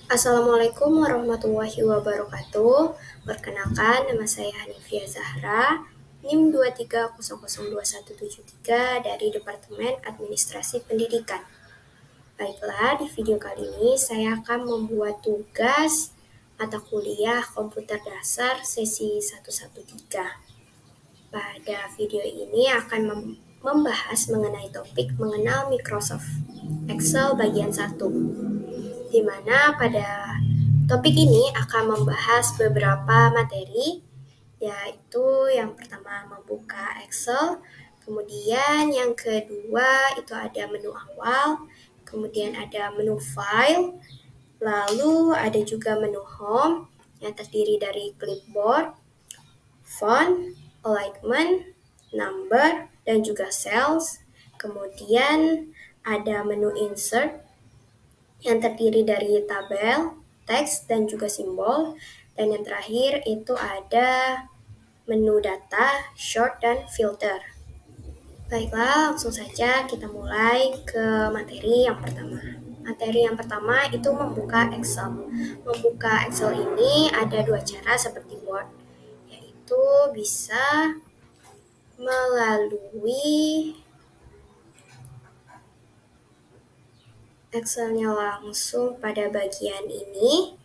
Assalamualaikum warahmatullahi wabarakatuh. Perkenalkan, nama saya Hanifia Zahra, NIM 23002173 dari Departemen Administrasi Pendidikan. Baiklah, di video kali ini saya akan membuat tugas mata kuliah Komputer Dasar sesi 113. Pada video ini akan membahas mengenai topik mengenal Microsoft Excel bagian 1. Di mana pada topik ini akan membahas beberapa materi, yaitu yang pertama membuka Excel, kemudian yang kedua itu ada menu awal, kemudian ada menu file, lalu ada juga menu home yang terdiri dari clipboard, font, alignment, number, dan juga cells. Kemudian ada menu insert yang terdiri dari tabel, teks, dan juga simbol. Dan yang terakhir itu ada menu data, short, dan filter. Baiklah, langsung saja kita mulai ke materi yang pertama. Materi yang pertama itu membuka Excel. Membuka Excel ini ada dua cara seperti Word, yaitu bisa melalui Excelnya langsung pada bagian ini,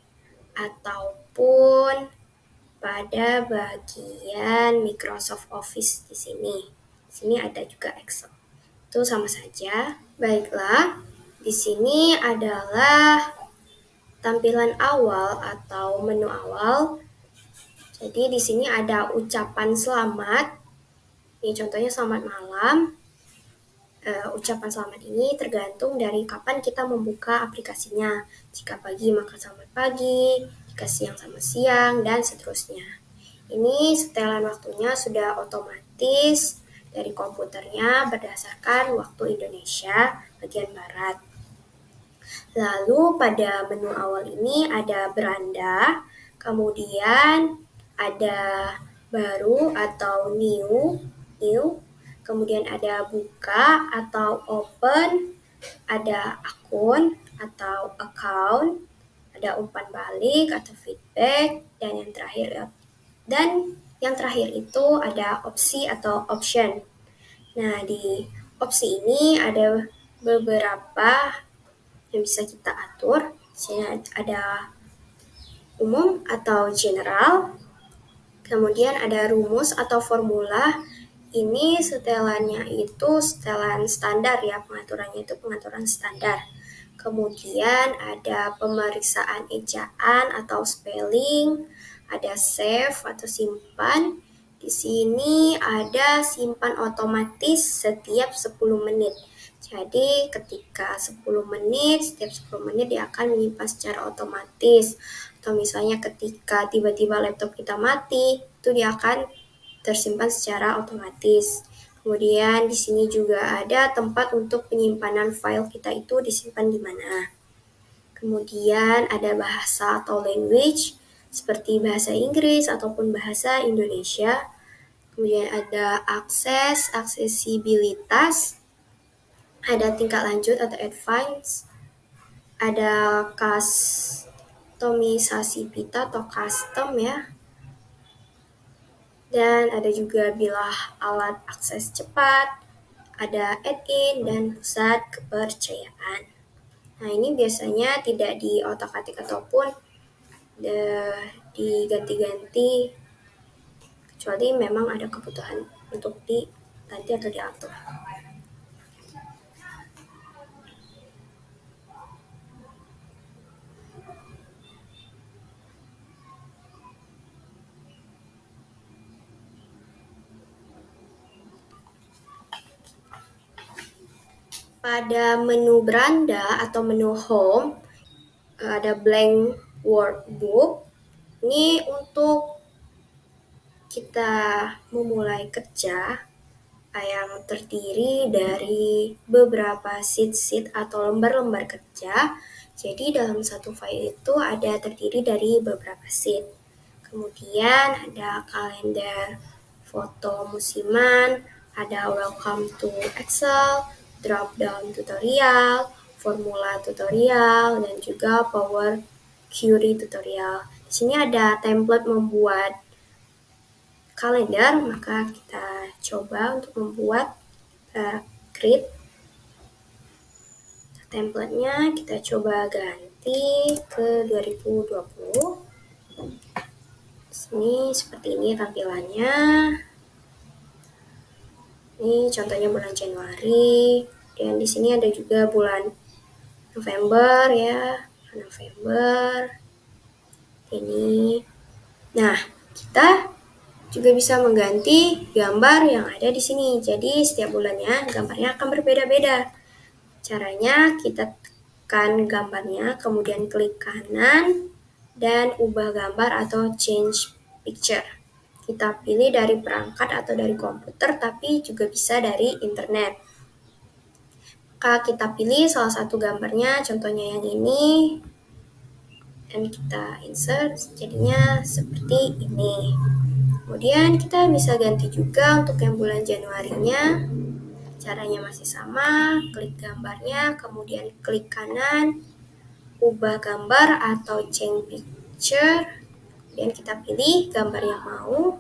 ataupun pada bagian Microsoft Office di sini. Di sini ada juga Excel. Itu sama saja. Baiklah, di sini adalah tampilan awal atau menu awal. Jadi di sini ada ucapan selamat. Ini contohnya selamat malam. Ucapan selamat ini tergantung dari kapan kita membuka aplikasinya. Jika pagi maka selamat pagi, jika siang selamat siang, dan seterusnya. Ini setelan waktunya sudah otomatis dari komputernya berdasarkan waktu Indonesia bagian Barat. Lalu pada menu awal ini ada beranda, kemudian ada baru atau new, kemudian ada buka atau open, ada akun atau account, ada umpan balik atau feedback, dan yang terakhir itu ada opsi atau option. Nah, di opsi ini ada beberapa yang bisa kita atur. Di sini ada umum atau general, kemudian ada rumus atau formula. Ini setelannya itu setelan standar ya, pengaturannya itu pengaturan standar. Kemudian ada pemeriksaan ejaan atau spelling, ada save atau simpan. Di sini ada simpan otomatis setiap 10 menit. Jadi ketika 10 menit, setiap 10 menit dia akan menyimpan secara otomatis. Atau misalnya ketika tiba-tiba laptop kita mati, itu dia akan tersimpan secara otomatis. Kemudian di sini juga ada tempat untuk penyimpanan file kita itu disimpan di mana. Kemudian ada bahasa atau language seperti bahasa Inggris ataupun bahasa Indonesia. Kemudian ada aksesibilitas, ada tingkat lanjut atau advance, ada customisasi pita atau custom ya. Dan ada juga bilah alat akses cepat, ada add-in, dan pusat kepercayaan. Nah, ini biasanya tidak di otak-atik ataupun diganti-ganti, kecuali memang ada kebutuhan untuk diganti atau diatur. Pada menu beranda atau menu home, ada blank workbook. Ini untuk kita memulai kerja yang terdiri dari beberapa sheet atau lembar-lembar kerja. Jadi dalam satu file itu ada terdiri dari beberapa sheet. Kemudian ada kalender foto musiman, ada welcome to Excel, drop down tutorial, formula tutorial, dan juga power Query tutorial. Di sini ada template membuat kalender, maka kita coba untuk membuat create. Template-nya kita coba ganti ke 2020. Sini seperti ini tampilannya. Ini contohnya bulan Januari. Dan di sini ada juga bulan November ya, November. Ini. Nah, kita juga bisa mengganti gambar yang ada di sini. Jadi setiap bulannya gambarnya akan berbeda-beda. Caranya kita tekan gambarnya, kemudian klik kanan dan ubah gambar atau change picture. Kita pilih dari perangkat atau dari komputer, tapi juga bisa dari internet. Maka kita pilih salah satu gambarnya, contohnya yang ini, dan kita insert, jadinya seperti ini. Kemudian kita bisa ganti juga untuk yang bulan Januarinya. Caranya masih sama, klik gambarnya, kemudian klik kanan, ubah gambar atau change picture, kemudian kita pilih gambar yang mau.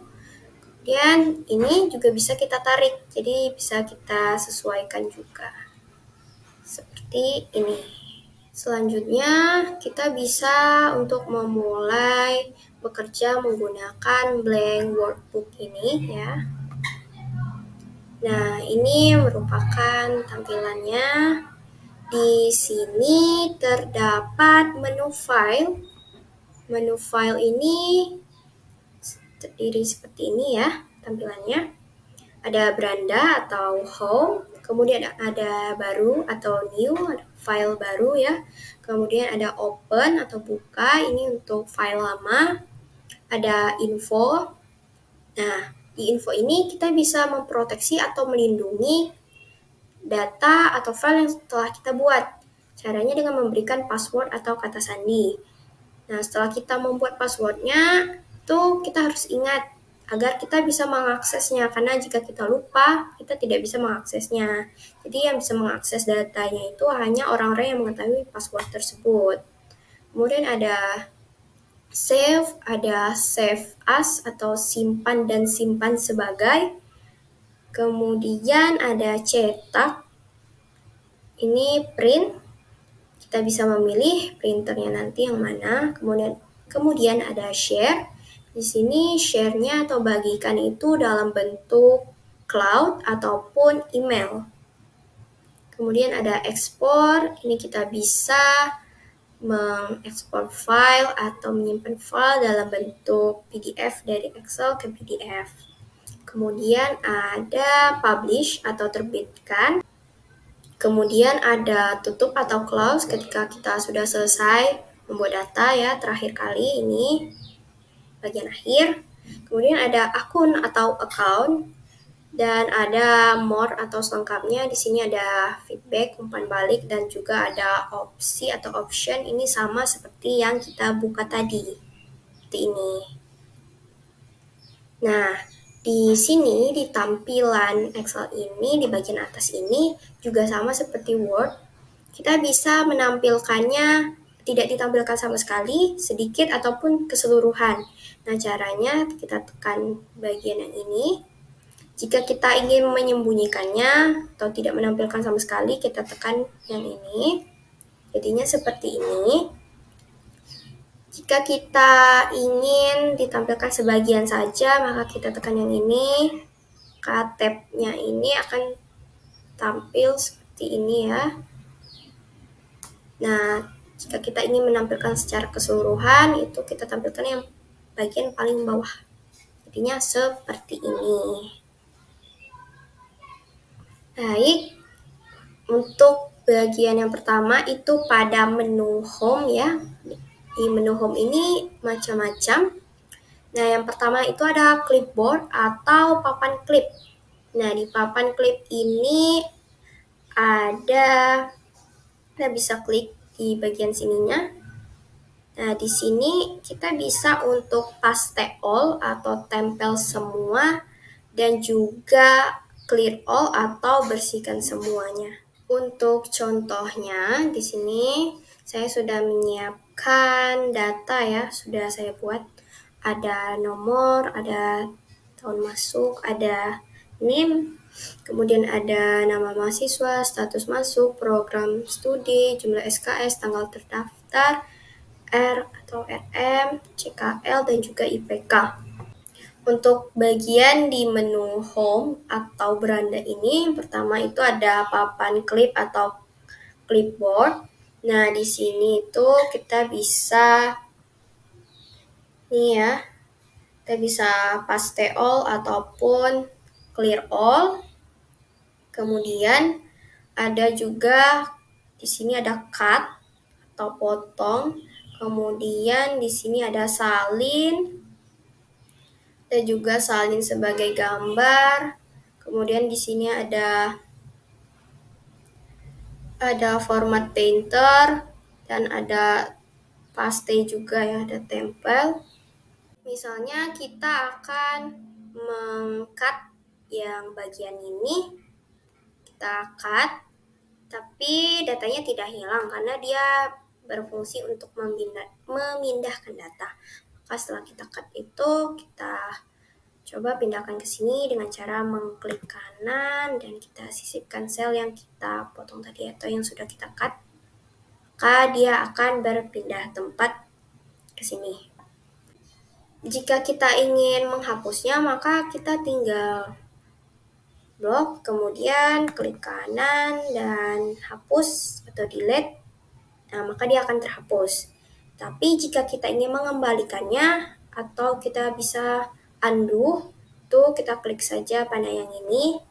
Kemudian ini juga bisa kita tarik, jadi bisa kita sesuaikan juga. Seperti ini. Selanjutnya, kita bisa untuk memulai bekerja menggunakan blank workbook ini ya. Nah, ini merupakan tampilannya. Di sini terdapat menu file. Menu file ini terdiri seperti ini ya tampilannya. Ada beranda atau home, kemudian ada baru atau new, ada file baru ya. Kemudian ada open atau buka, ini untuk file lama. Ada info. Nah, di info ini kita bisa memproteksi atau melindungi data atau file yang telah kita buat. Caranya dengan memberikan password atau kata sandi. Nah, setelah kita membuat passwordnya, itu kita harus ingat agar kita bisa mengaksesnya. Karena jika kita lupa, kita tidak bisa mengaksesnya. Jadi yang bisa mengakses datanya itu hanya orang-orang yang mengetahui password tersebut. Kemudian ada save, ada save as atau simpan dan simpan sebagai. Kemudian ada cetak, ini print, kita bisa memilih printernya nanti yang mana. Kemudian ada share, di sini share-nya atau bagikan itu dalam bentuk cloud ataupun email. Kemudian ada export, ini kita bisa mengekspor file atau menyimpan file dalam bentuk PDF dari Excel ke PDF. Kemudian ada publish atau terbitkan. Kemudian ada tutup atau close ketika kita sudah selesai membuat data ya, terakhir kali ini bagian akhir. Kemudian ada akun atau account dan ada more atau selengkapnya. Di sini ada feedback, umpan balik, dan juga ada opsi atau option. Ini sama seperti yang kita buka tadi. Seperti ini. Nah, di sini di tampilan Excel ini di bagian atas ini juga sama seperti Word. Kita bisa menampilkannya tidak ditampilkan sama sekali, sedikit ataupun keseluruhan. Nah, caranya kita tekan bagian yang ini. Jika kita ingin menyembunyikannya atau tidak menampilkan sama sekali, kita tekan yang ini. Jadinya seperti ini. Jika kita ingin ditampilkan sebagian saja, maka kita tekan yang ini. Tab-nya ini akan tampil seperti ini ya. Nah, jika kita ingin menampilkan secara keseluruhan, itu kita tampilkan yang bagian paling bawah. Jadinya seperti ini. Baik, untuk bagian yang pertama itu pada menu home ya. Di menu home ini macam-macam. Nah, yang pertama itu ada clipboard atau papan klip. Nah, di papan klip ini kita bisa klik di bagian sininya. Nah, di sini kita bisa untuk paste all atau tempel semua dan juga clear all atau bersihkan semuanya. Untuk contohnya di sini saya sudah menyiapkan kan data ya, sudah saya buat. Ada nomor, ada tahun masuk, ada NIM, kemudian ada nama mahasiswa, status masuk, program studi, jumlah SKS, tanggal terdaftar, R atau RM, CKL, dan juga IPK. Untuk bagian di menu home atau beranda ini, pertama itu ada papan klip atau clipboard. Nah, di sini itu kita bisa nih ya, kita bisa paste all ataupun clear all. Kemudian ada juga di sini ada cut atau potong. Kemudian di sini ada salin dan juga salin sebagai gambar. Kemudian di sini ada format painter dan ada paste juga ya, ada tempel. Misalnya kita akan meng-cut yang bagian ini, kita cut, tapi datanya tidak hilang karena dia berfungsi untuk memindahkan data. Maka setelah kita cut itu, kita coba pindahkan ke sini dengan cara mengklik kanan dan kita sisipkan sel yang kita potong tadi atau yang sudah kita cut. Maka dia akan berpindah tempat ke sini. Jika kita ingin menghapusnya, maka kita tinggal blok, kemudian klik kanan dan hapus atau delete. Nah, maka dia akan terhapus. Tapi jika kita ingin mengembalikannya atau kita bisa undo, itu kita klik saja panah yang ini,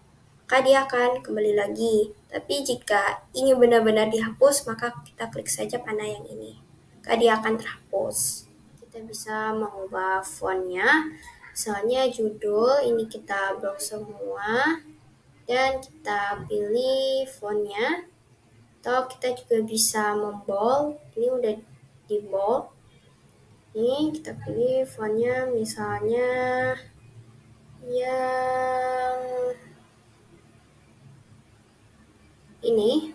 maka dia akan kembali lagi. Tapi jika ingin benar-benar dihapus, maka kita klik saja panah yang ini, maka dia akan terhapus. Kita bisa mengubah fontnya, misalnya judul, ini kita blok semua, dan kita pilih fontnya. Atau kita juga bisa membold, ini udah di bold. Ini kita pilih fontnya misalnya yang ini,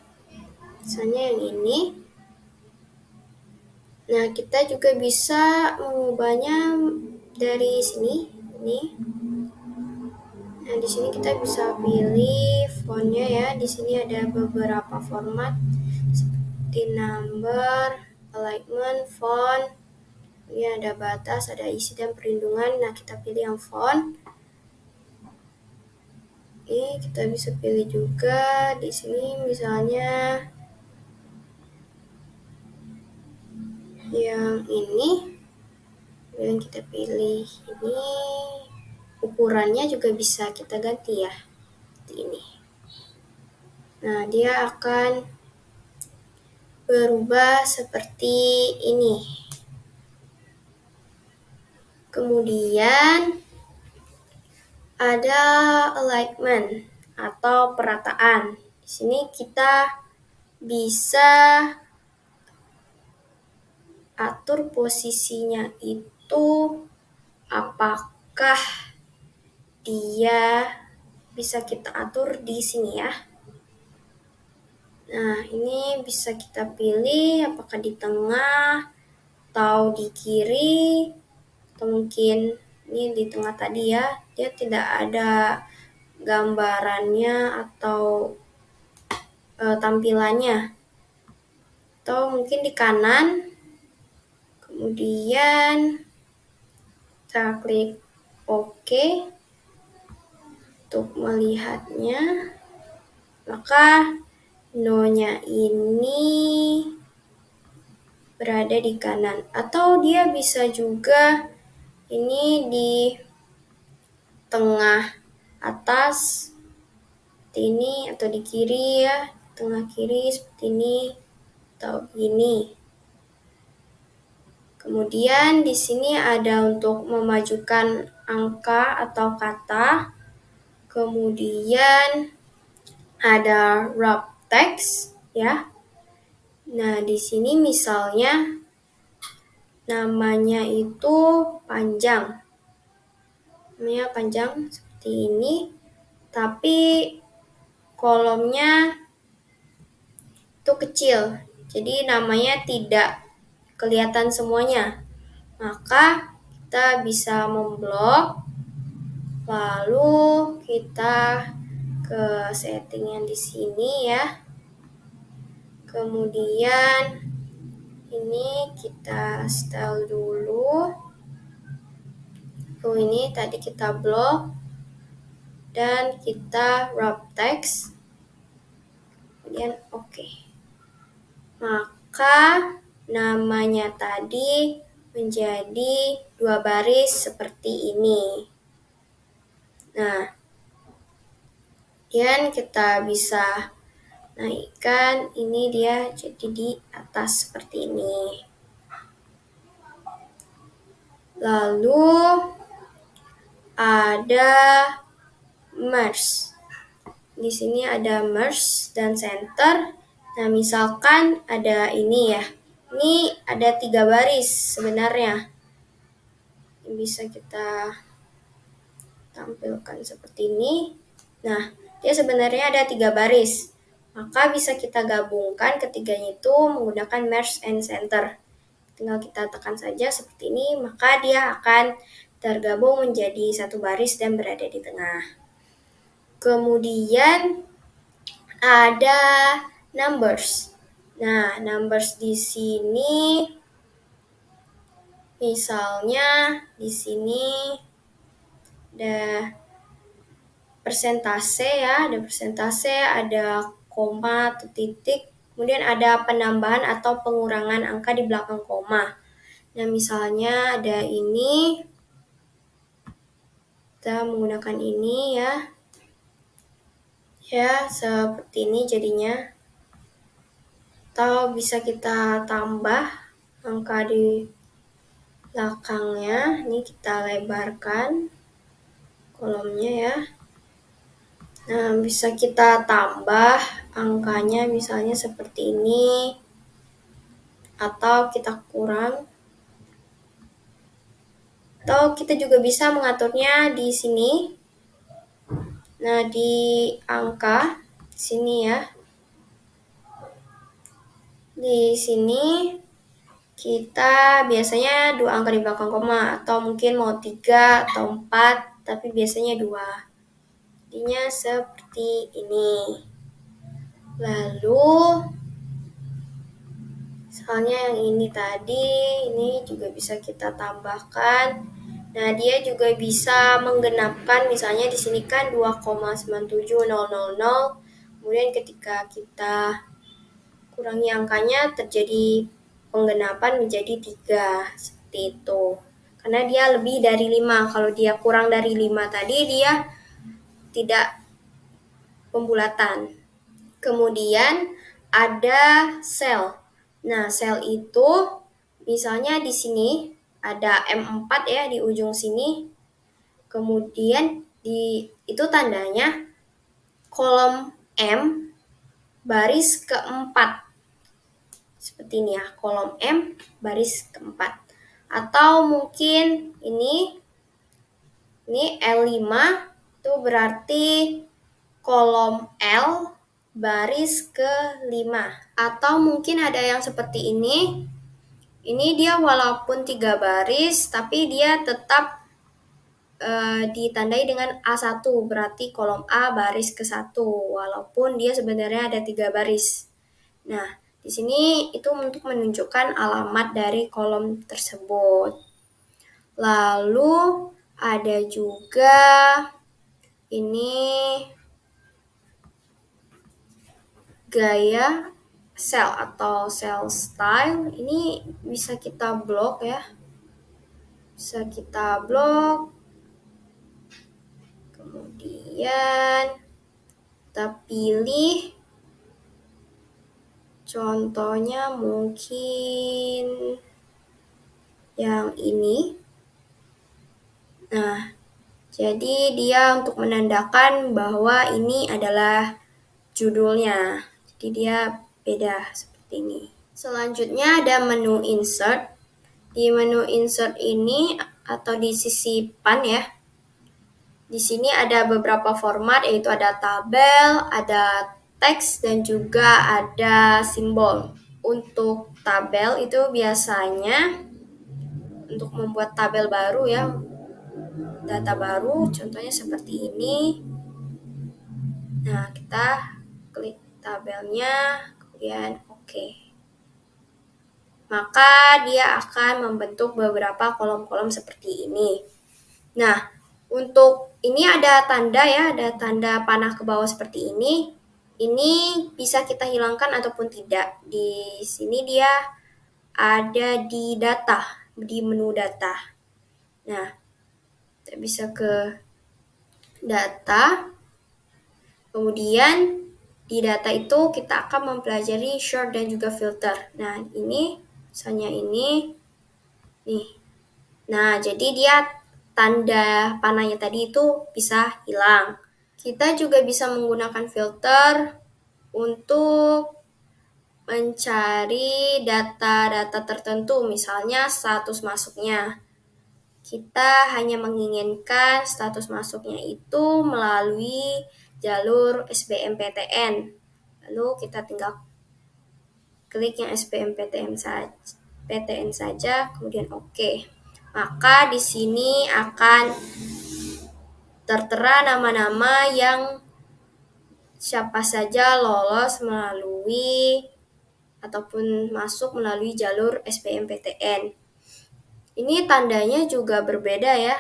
misalnya yang ini. Nah, kita juga bisa mengubahnya dari sini, ini. Nah, di sini kita bisa pilih fontnya ya. Di sini ada beberapa format seperti number, alignment, font. Ini ada batas, ada isi dan perlindungan. Nah, kita pilih yang font. Ini kita bisa pilih juga di sini misalnya yang ini. Dan kita pilih ini. Ukurannya juga bisa kita ganti ya, seperti ini. Nah, dia akan berubah seperti ini. Kemudian ada alignment atau perataan. Di sini kita bisa atur posisinya itu apakah dia bisa kita atur di sini ya. Nah, ini bisa kita pilih apakah di tengah atau di kiri, atau mungkin ini di tengah tadi ya, dia tidak ada gambarannya atau tampilannya. Atau mungkin di kanan, kemudian kita klik OK untuk melihatnya, maka no-nya ini berada di kanan, atau dia bisa juga ini di tengah atas seperti ini, atau di kiri ya, tengah kiri seperti ini atau begini. Kemudian di sini ada untuk memajukan angka atau kata. Kemudian ada wrap text ya. Nah, di sini misalnya namanya itu panjang. Namanya panjang seperti ini, tapi kolomnya itu kecil. Jadi namanya tidak kelihatan semuanya. Maka kita bisa memblok, lalu kita ke setting yang di sini ya. Kemudian ini kita style dulu. Ini tadi kita blok dan kita wrap text. Kemudian oke. Maka namanya tadi menjadi 2 baris seperti ini. Nah, kemudian kita bisa naikkan, ini dia jadi di atas seperti ini. Lalu ada merge. Di sini ada merge dan center. Nah, misalkan ada ini ya. Ini ada 3 baris sebenarnya. Bisa kita tampilkan seperti ini. Nah, dia sebenarnya ada 3 baris. Maka bisa kita gabungkan ketiganya itu menggunakan merge and center. Tinggal kita tekan saja seperti ini, maka dia akan tergabung menjadi 1 baris dan berada di tengah. Kemudian ada numbers. Nah, numbers di sini misalnya di sini ada persentase ya, ada koma atau titik, kemudian ada penambahan atau pengurangan angka di belakang koma. Nah, misalnya ada ini, kita menggunakan ini ya. Ya, seperti ini jadinya. Atau bisa kita tambah angka di belakangnya. Ini kita lebarkan kolomnya ya. Nah, bisa kita tambah angkanya misalnya seperti ini. Atau kita kurang. Atau kita juga bisa mengaturnya di sini. Nah, di angka sini ya. Di sini kita biasanya 2 angka di belakang koma, atau mungkin mau 3 atau 4, tapi biasanya 2. Jadinya seperti ini. Lalu misalnya yang ini tadi, ini juga bisa kita tambahkan. Nah, dia juga bisa menggenapkan, misalnya di sini kan 2,97000. Kemudian ketika kita kurangi angkanya terjadi penggenapan menjadi 3, seperti itu. Karena dia lebih dari 5. Kalau dia kurang dari 5 tadi, dia tidak pembulatan. Kemudian ada sel. Nah, sel itu misalnya di sini ada M4 ya di ujung sini. Kemudian itu tandanya kolom M baris keempat. Seperti ini ya, kolom M baris keempat. Atau mungkin ini L5 itu berarti kolom L baris ke-5. Atau mungkin ada yang seperti ini. Ini dia walaupun 3 baris, tapi dia tetap ditandai dengan A1, berarti kolom A baris ke-1, walaupun dia sebenarnya ada 3 baris. Nah, di sini itu untuk menunjukkan alamat dari kolom tersebut. Lalu ada juga ini gaya cell atau cell style. Ini bisa kita blok ya. Bisa kita blok. Kemudian kita pilih. Contohnya mungkin yang ini. Nah, jadi dia untuk menandakan bahwa ini adalah judulnya. Jadi dia beda seperti ini. Selanjutnya ada menu insert. Di menu insert ini atau di sisi pan ya. Di sini ada beberapa format, yaitu ada tabel, ada teks, dan juga ada simbol. Untuk tabel itu biasanya untuk membuat tabel baru ya, data baru, contohnya seperti ini. Nah, kita klik tabelnya, kemudian oke. Maka dia akan membentuk beberapa kolom-kolom seperti ini. Nah, untuk ini ada tanda ya, ada tanda panah ke bawah seperti ini. Ini bisa kita hilangkan ataupun tidak. Di sini dia ada di data, di menu data. Nah, kita bisa ke data. Kemudian di data itu kita akan mempelajari sort dan juga filter. Nah, ini misalnya ini nih. Nah, jadi dia tanda panahnya tadi itu bisa hilang. Kita juga bisa menggunakan filter untuk mencari data-data tertentu, misalnya status masuknya. Kita hanya menginginkan status masuknya itu melalui jalur SBMPTN. Lalu kita tinggal klik yang PTN saja, kemudian oke. Maka di sini akan tertera nama-nama yang siapa saja lolos melalui ataupun masuk melalui jalur SBMPTN. Ini tandanya juga berbeda ya.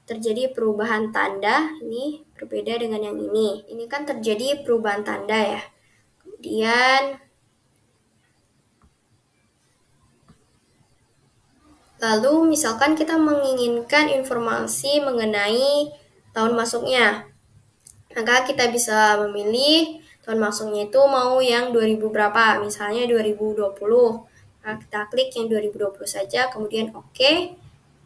Terjadi perubahan tanda, ini berbeda dengan yang ini. Ini kan terjadi perubahan tanda ya. Kemudian lalu misalkan kita menginginkan informasi mengenai tahun masuknya. Maka kita bisa memilih tahun masuknya itu mau yang 2000 berapa, misalnya 2020. Nah, kita klik yang 2020 saja, kemudian oke.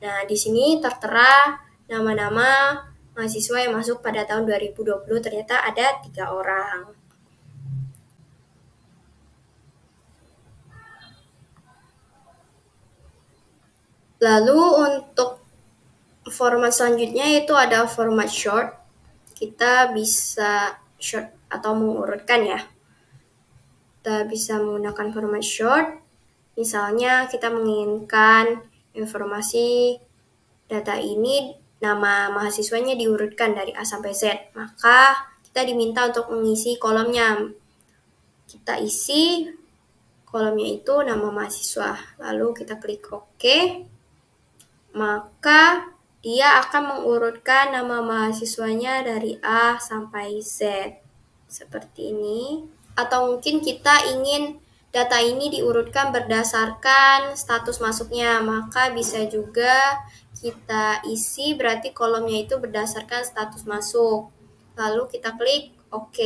Nah, di sini tertera nama-nama mahasiswa yang masuk pada tahun 2020, ternyata ada 3 orang. Lalu untuk format selanjutnya itu ada format short. Kita bisa short atau mengurutkan ya. Kita bisa menggunakan format short. Misalnya kita menginginkan informasi data ini, nama mahasiswanya diurutkan dari A sampai Z. Maka kita diminta untuk mengisi kolomnya. Kita isi kolomnya itu nama mahasiswa. Lalu kita klik OK. Maka dia akan mengurutkan nama mahasiswanya dari A sampai Z. Seperti ini. Atau mungkin kita ingin data ini diurutkan berdasarkan status masuknya, maka bisa juga kita isi berarti kolomnya itu berdasarkan status masuk. Lalu kita klik OK.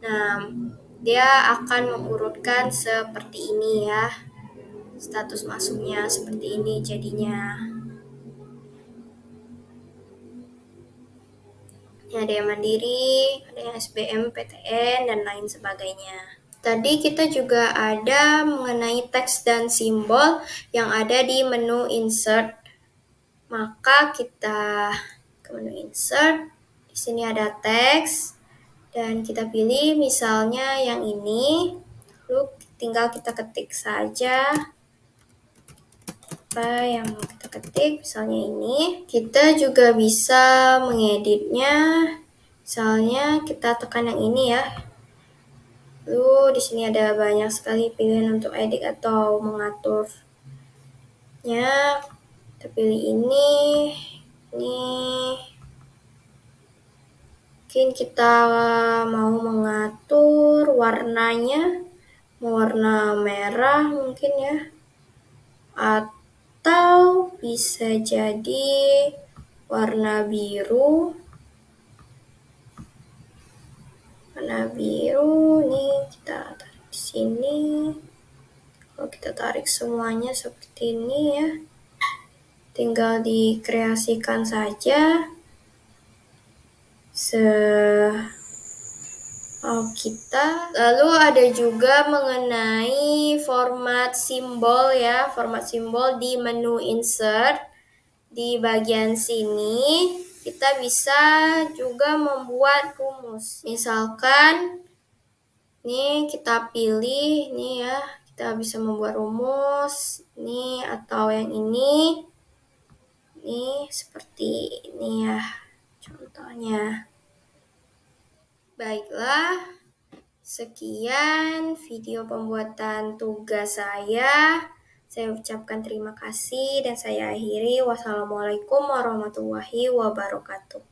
Nah, dia akan mengurutkan seperti ini ya. Status masuknya seperti ini jadinya. Ini ada yang mandiri, ada yang SBMPTN, dan lain sebagainya. Tadi kita juga ada mengenai teks dan simbol yang ada di menu insert. Maka kita ke menu insert. Di sini ada teks dan kita pilih misalnya yang ini. Lalu tinggal kita ketik saja apa yang mau kita ketik, misalnya ini. Kita juga bisa mengeditnya. Misalnya kita tekan yang ini ya. Lalu di sini ada banyak sekali pilihan untuk edit atau mengaturnya. Kita pilih ini. Mungkin kita mau mengatur warnanya, warna merah mungkin ya. Atau bisa jadi warna biru. Warna biru nih kita tarik di sini. Kalau kita tarik semuanya seperti ini ya, tinggal dikreasikan saja kita. Lalu ada juga mengenai format simbol ya, format simbol di menu insert. Di bagian sini kita bisa juga membuat rumus. Misalkan nih kita pilih nih ya, kita kita bisa membuat rumus ini atau yang ini seperti ini ya contohnya. Baiklah, sekian video pembuatan tugas saya. Saya ucapkan terima kasih dan saya akhiri. Wassalamualaikum warahmatullahi wabarakatuh.